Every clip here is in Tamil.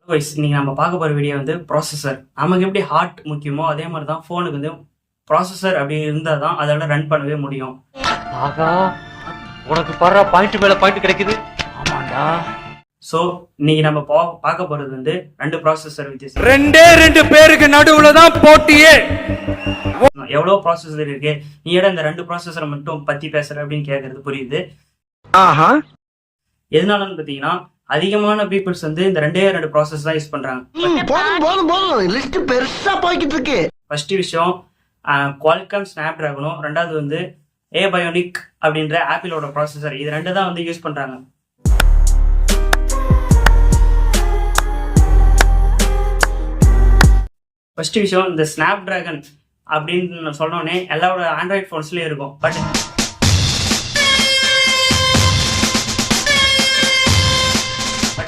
இன்னைக்கு நம்ம பார்க்க போகிற வீடியோ வந்து ப்ராசஸர். நமக்கு எப்படி ஹார்ட் முக்கியமோ அதே மாதிரி தான் ஃபோனுக்கு வந்து ப்ராசஸர் அப்படி இருந்தால் தான் அதோட ரன் பண்ணவே முடியும். ஆகா, உனக்கு படுற பாயிண்ட் மேல பாயிண்ட் கிடைக்குது. ஆமாண்டா. ஸோ இன்னைக்கு நம்ம பார்க்க போகிறது வந்து ரெண்டு ப்ராசஸர் வித்தியாசம். ரெண்டு பேருக்கு நடுவுல தான் போட்டியே. எவ்வளோ ப்ராசஸர் இருக்கு, நீ இடம் இந்த ரெண்டு ப்ராசஸரை மட்டும் பற்றி பேசுகிற அப்படின்னு கேட்கறது புரியுது. எதனாலன்னு பார்த்தீங்கன்னா அதிகமான பீப்புள்ஸ் வந்து இந்த ரெண்டு ப்ராசஸ் தான் யூஸ் பண்றாங்க. ஃபர்ஸ்ட் விஷயம் குவால்காம் ஸ்னாப்டிராகனும், ரெண்டாவது வந்து ஏபயோனிக் அப்படின்ற ஆப்பிளோட ப்ராசஸர். இது ரெண்டு தான் வந்து யூஸ் பண்றாங்க. ஃபர்ஸ்ட் விஷயம் இந்த ஸ்னாப்டிராகன் அப்படின்னு சொன்னோடனே எல்லாரோட ஆண்ட்ராய்ட் ஃபோன்ஸ்லயும் இருக்கும். பட்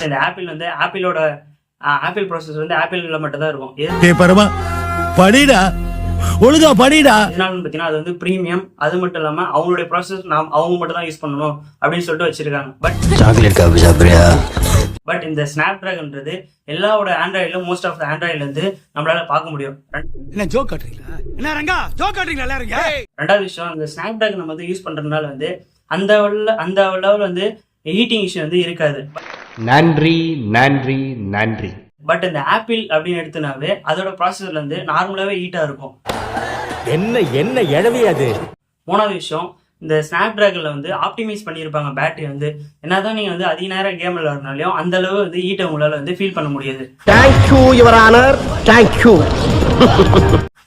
இந்த ஆப்பிள் வந்து ஆப்பிள் ப்ராசஸர் வந்து ஆப்பிள்ல மட்டும் தான் இருக்கும். இதனால பார்த்தீங்கன்னா அது வந்து ப்ரீமியம். அது மட்டும் இல்லாம அவங்களுடைய ப்ராசஸ் அவங்க மட்டும் தான் யூஸ் பண்ணணும் அப்படின்னு சொல்லிட்டு வச்சிருக்காங்க. பட் இந்த ஸ்னாப்டிராகன்றது எல்லாரோட ஆண்ட்ராய்டில் மோஸ்ட் ஆஃப் ஆண்ட்ராய்டில் வந்து நம்மளால பார்க்க முடியும். ரெண்டாவது விஷயம், இந்த ஸ்னாப்டிராகன் நம்ம வந்து யூஸ் பண்றதுனால வந்து அந்த லெவல் வந்து ஹீட்டிங் இஷ்யூ வந்து இருக்காது. நன்றி நன்றி நன்றி. பட் இந்த ஆப்பிள் அப்படின்னு எடுத்தனாவே அதோட ப்ராசஸர்ல வந்து நார்மலாவே ஹீட்டா இருக்கும். என்ன எழவே அது. மூணாவது விஷயம், இந்த ஸ்னாப்டிராகன்ல வந்து ஆப்டிமைஸ் பண்ணியிருப்பாங்க பேட்டரி வந்து. என்னதான் நீங்க வந்து அதிக நேரம் கேம் விளையாடுறதுனாலையும் அந்த அளவு வந்து ஹீட்டை உங்களால வந்து ஃபீல் பண்ண முடியாது. Thank you your honour, thank you.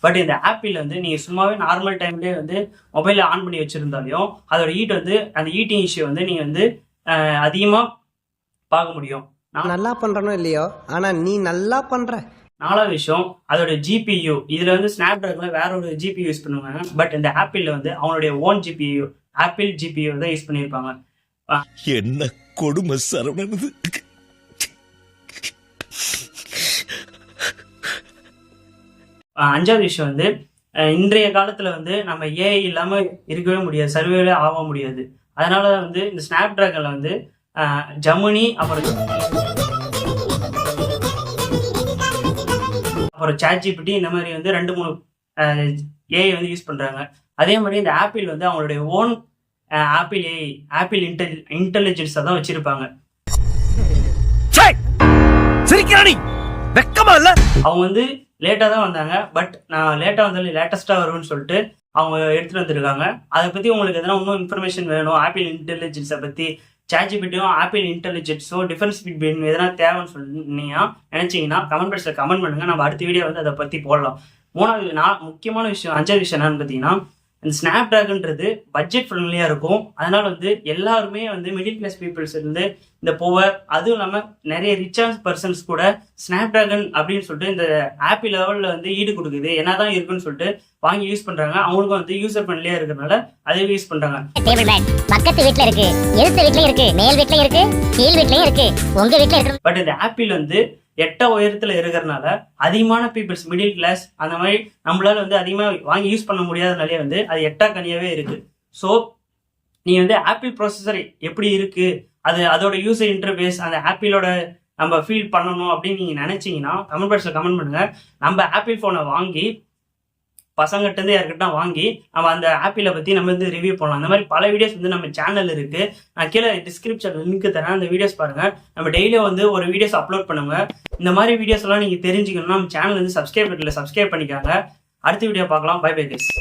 But இந்த ஆப்பிள் வந்து நீங்க சும்மாவே நார்மல் டைம்லேயே வந்து மொபைல ஆன் பண்ணி வச்சிருந்தாலையும் அதோட ஹீட் வந்து அந்த ஹீட்டிங் இஷ்யூ வந்து நீங்க வந்து அதிகமா பார்க்க முடியும். நல்லா பண்றனோ இல்லையோ, ஆனா நீ நல்லா பண்ற. நாலாவது விஷயம், அதோட ஜிபியு. இதுல வந்து ஸ்னாப்டிராகன்ல வேற ஒரு ஜிபியு யூஸ் பண்ணுவாங்க. பட் இந்த ஆப்பிள்ல வந்து அவங்களுடைய ஓன் ஜிபியு, ஆப்பிள் ஜிபியு தான் யூஸ் பண்ணியிருப்பாங்க. என்ன கொடுமை சரவணது. அஞ்சாவது விஷயம் வந்து இன்றைய காலத்துல வந்து நம்ம ஏஐ இல்லாம இருக்கவே முடியாது, சர்வேவே ஆக முடியாது. அதனால வந்து இந்த ஸ்னாப்டிராகன்ல வந்து ஜெமினி அப்புறம் ChatGPT இந்த மாதிரி வந்து 2-3 ஏஐ வந்து யூஸ் பண்றாங்க. அதே மாதிரி இந்த ஆப்பிள் வந்து அவங்களுடைய own apple AI, apple intelligence தான் வச்சிருப்பாங்க. அவங்க வந்து லேட்டா தான் வந்தாங்க. பட் நான் லேட்டா வந்தாலும் லேட்டஸ்டா வரும்னு சொல்லிட்டு அவங்க எடுத்துட்டு வந்துருக்காங்க. அதை பத்தி உங்களுக்கு எதனா இன்னும் இன்ஃபர்மேஷன் வேணும், ஆப்பிள் இன்டெலிஜென்ஸை பத்தி, ChatGPTயும் ஆப்பிள் இன்டெலிஜென்ஸும் டிஃபரன்ஸ் பிட்வீன் எதனா தேவைன்னு சொன்னீங்கன்னா நினைச்சீங்கன்னா கமெண்ட் பாக்ஸ்ல கமெண்ட் பண்ணுங்க. நம்ம அடுத்த வீடியோ வந்து அதை பத்தி போடலாம். முக்கியமான விஷயம், அஞ்சாவது விஷயம் என்னன்னு பார்த்தீங்கன்னா, இந்த ஸ்னாப்டிராகன்றது பட்ஜெட் ஃப்ரெண்ட்லியா இருக்கும். அதனால வந்து எல்லாருமே வந்து மிடில் கிளாஸ் பீப்புள்ஸ் இருந்து இந்த புவர், அதுவும் இல்லாமல் நிறைய ரிச்சான பர்சன்ஸ் கூட ஸ்னாப்டிராகன் அப்படின்னு சொல்லிட்டு இந்த ஆப்பிள் லெவலில் வந்து ஈடு கொடுக்குது, என்னதான் இருக்குன்னு சொல்லிட்டு வாங்கி யூஸ் பண்றாங்க. அவங்களுக்கும் வந்து யூசர் ஃப்ரெண்ட்லியா இருக்கிறதுனால அதே யூஸ் பண்றாங்க. பக்கத்து வீட்ல இருக்கு, எதிர்த்த வீட்லயும் இருக்கு, மேல் வீட்லயும் இருக்கு, கீழ் வீட்லயும் இருக்கு, உங்க வீட்ல இருக்கு. பட் இந்த ஆப்பிள் வந்து எட்ட உயரத்துல இருக்கிறதுனால அதிகமான பீப்புள்ஸ் மிடில் கிளாஸ் அந்த மாதிரி நம்மளால வந்து அதிகமா வாங்கி யூஸ் பண்ண முடியாதனாலே வந்து அது எட்டா கனியாவே இருக்கு. ஸோ நீ வந்து ஆப்பிள் ப்ராசஸர் எப்படி இருக்கு, அதோட யூசர் இன்டர்ஃபேஸ், அந்த ஆப்பிளோட நம்ம ஃபீல் பண்ணணும் அப்படின்னு நீங்க நினைச்சீங்கன்னா கமெண்ட் பாக்ஸ்ல கமெண்ட் பண்ணுங்க. நம்ம ஆப்பிள் போனை வாங்கி பசங்கிட்ட இருந்து யார்கிட்ட வாங்கி நம்ம அந்த ஆப்பிளை பத்தி நம்ம வந்து ரிவ்யூ பண்ணலாம். அந்த மாதிரி பல வீடியோஸ் வந்து நம்ம சேனல் இருக்கு. நான் கீழே டிஸ்கிரிப்ஷன்ல லிங்க் தரேன், அந்த வீடியோஸ் பாருங்க. நம்ம டெய்லியும் வந்து ஒரு வீடியோஸ் அப்லோட் பண்ணுங்க. இந்த மாதிரி வீடியோஸ் எல்லாம் நீங்க தெரிஞ்சுக்கணும்னா நம்ம சேனல் வந்து சப்ஸ்கிரைப் பண்ணிக்காங்க. அடுத்த வீடியோ பார்க்கலாம். Bye bye guys.